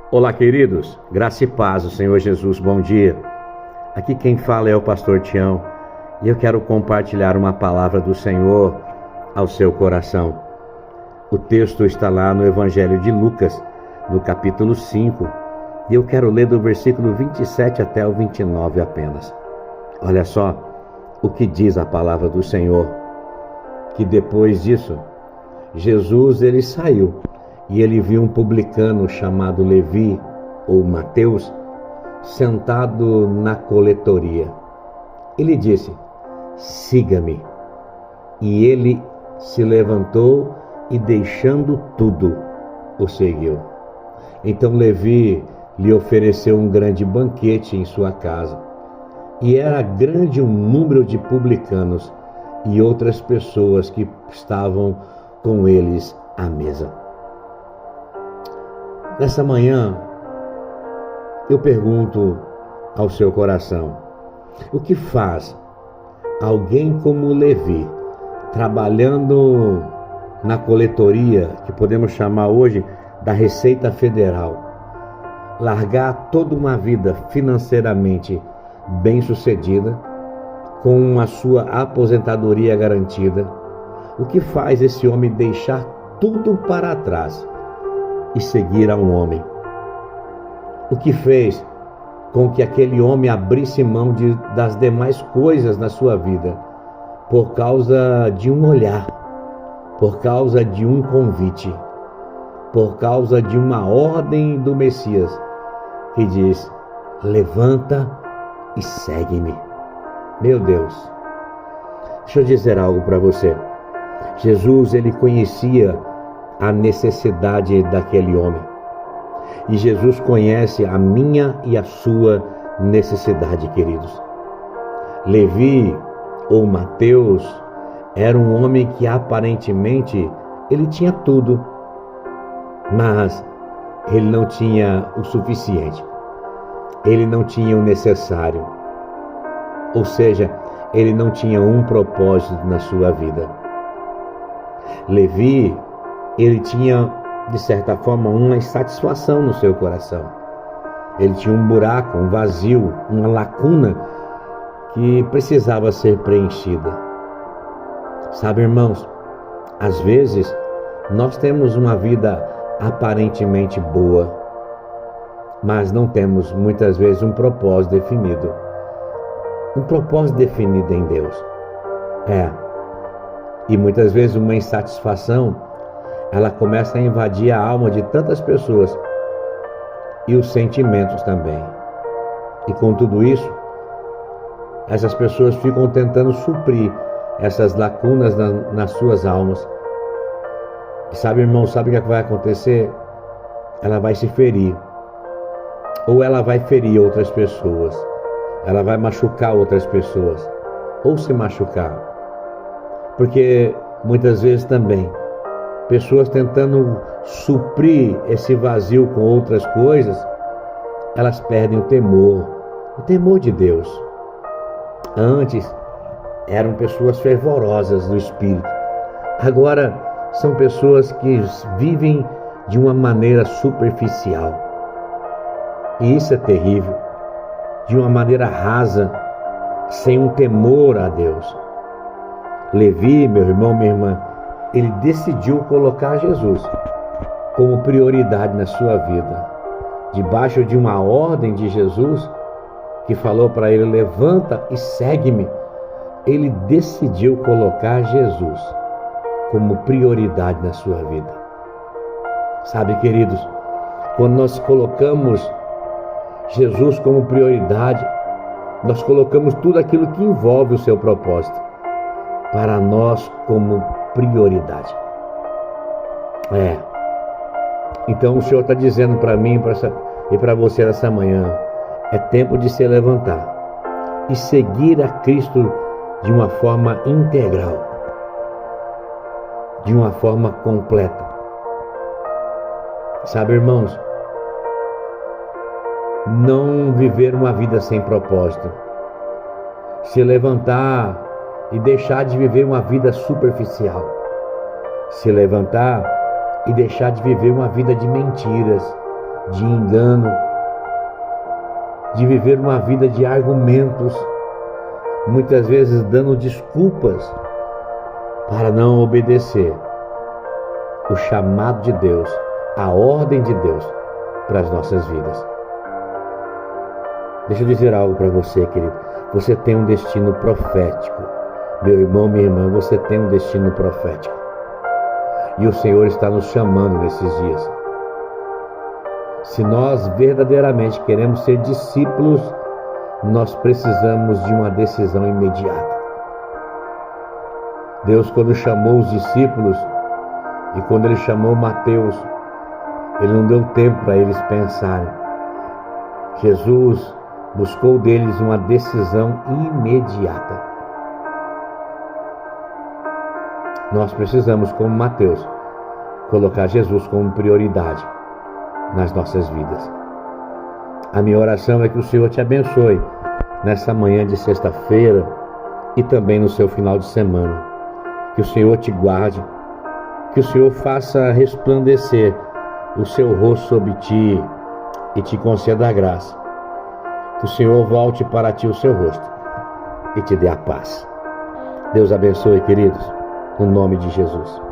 Olá, queridos, graça e paz do Senhor Jesus, bom dia. Aqui quem fala é o pastor Tião e eu quero compartilhar uma palavra do Senhor ao seu coração. O texto está lá no Evangelho de Lucas, no capítulo 5, e eu quero ler do versículo 27 até o 29 apenas. Olha só o que diz a palavra do Senhor, que depois disso, Jesus ele saiu e ele viu um publicano chamado Levi, ou Mateus, sentado na coletoria. Ele disse: siga-me. E ele se levantou e, deixando tudo, o seguiu. Então Levi lhe ofereceu um grande banquete em sua casa. E era grande o número de publicanos e outras pessoas que estavam com eles à mesa. Nessa manhã, eu pergunto ao seu coração: o que faz alguém como Levi, trabalhando na coletoria, que podemos chamar hoje da Receita Federal, largar toda uma vida financeiramente bem-sucedida, com a sua aposentadoria garantida? O que faz esse homem deixar tudo para trás e seguir a um homem? O que fez com que aquele homem abrisse mão das demais coisas na sua vida por causa de um olhar, por causa de um convite, por causa de uma ordem do Messias que diz: levanta e segue-me? Meu Deus, deixa eu dizer algo para você. Jesus, ele conhecia a necessidade daquele homem. E Jesus conhece a minha e a sua necessidade, queridos. Levi, ou Mateus, era um homem que aparentemente ele tinha tudo, mas ele não tinha o suficiente. Ele não tinha o necessário. Ou seja, ele não tinha um propósito na sua vida. Levi, ele tinha, de certa forma, uma insatisfação no seu coração. Ele tinha um buraco, um vazio, uma lacuna que precisava ser preenchida. Sabe, irmãos, às vezes nós temos uma vida aparentemente boa, mas não temos muitas vezes um propósito definido. Um propósito definido em Deus. E muitas vezes uma insatisfação, ela começa a invadir a alma de tantas pessoas e os sentimentos também. E com tudo isso, essas pessoas ficam tentando suprir essas lacunas nas suas almas. E sabe, irmão, sabe o que vai acontecer? Ela vai se ferir. Ou ela vai ferir outras pessoas. Ela vai machucar outras pessoas. Ou se machucar. Porque muitas vezes também, pessoas tentando suprir esse vazio com outras coisas, elas perdem o temor de Deus. Antes, eram pessoas fervorosas do espírito. Agora, são pessoas que vivem de uma maneira superficial. E isso é terrível. De uma maneira rasa, sem um temor a Deus. Levi, meu irmão, minha irmã, ele decidiu colocar Jesus como prioridade na sua vida. Debaixo de uma ordem de Jesus, que falou para ele: levanta e segue-me. Ele decidiu colocar Jesus como prioridade na sua vida. Sabe, queridos, quando nós colocamos Jesus como prioridade, nós colocamos tudo aquilo que envolve o seu propósito para nós como prioridade. Então o Senhor está dizendo para mim e para você nessa manhã: é tempo de se levantar e seguir a Cristo de uma forma integral, de uma forma completa. Sabe, irmãos, não viver uma vida sem propósito, se levantar e deixar de viver uma vida superficial, se levantar e deixar de viver uma vida de mentiras, de engano, de viver uma vida de argumentos, muitas vezes dando desculpas para não obedecer o chamado de Deus, a ordem de Deus para as nossas vidas. Deixa eu dizer algo para você, querido. Você tem um destino profético. Meu irmão, minha irmã, você tem um destino profético. E o Senhor está nos chamando nesses dias. Se nós verdadeiramente queremos ser discípulos, nós precisamos de uma decisão imediata. Deus, quando chamou os discípulos e quando Ele chamou Mateus, Ele não deu tempo para eles pensarem. Jesus buscou deles uma decisão imediata. Nós precisamos, como Mateus, colocar Jesus como prioridade nas nossas vidas. A minha oração é que o Senhor te abençoe nessa manhã de sexta-feira e também no seu final de semana. Que o Senhor te guarde, que o Senhor faça resplandecer o seu rosto sobre ti e te conceda a graça. Que o Senhor volte para ti o seu rosto e te dê a paz. Deus abençoe, queridos, no nome de Jesus.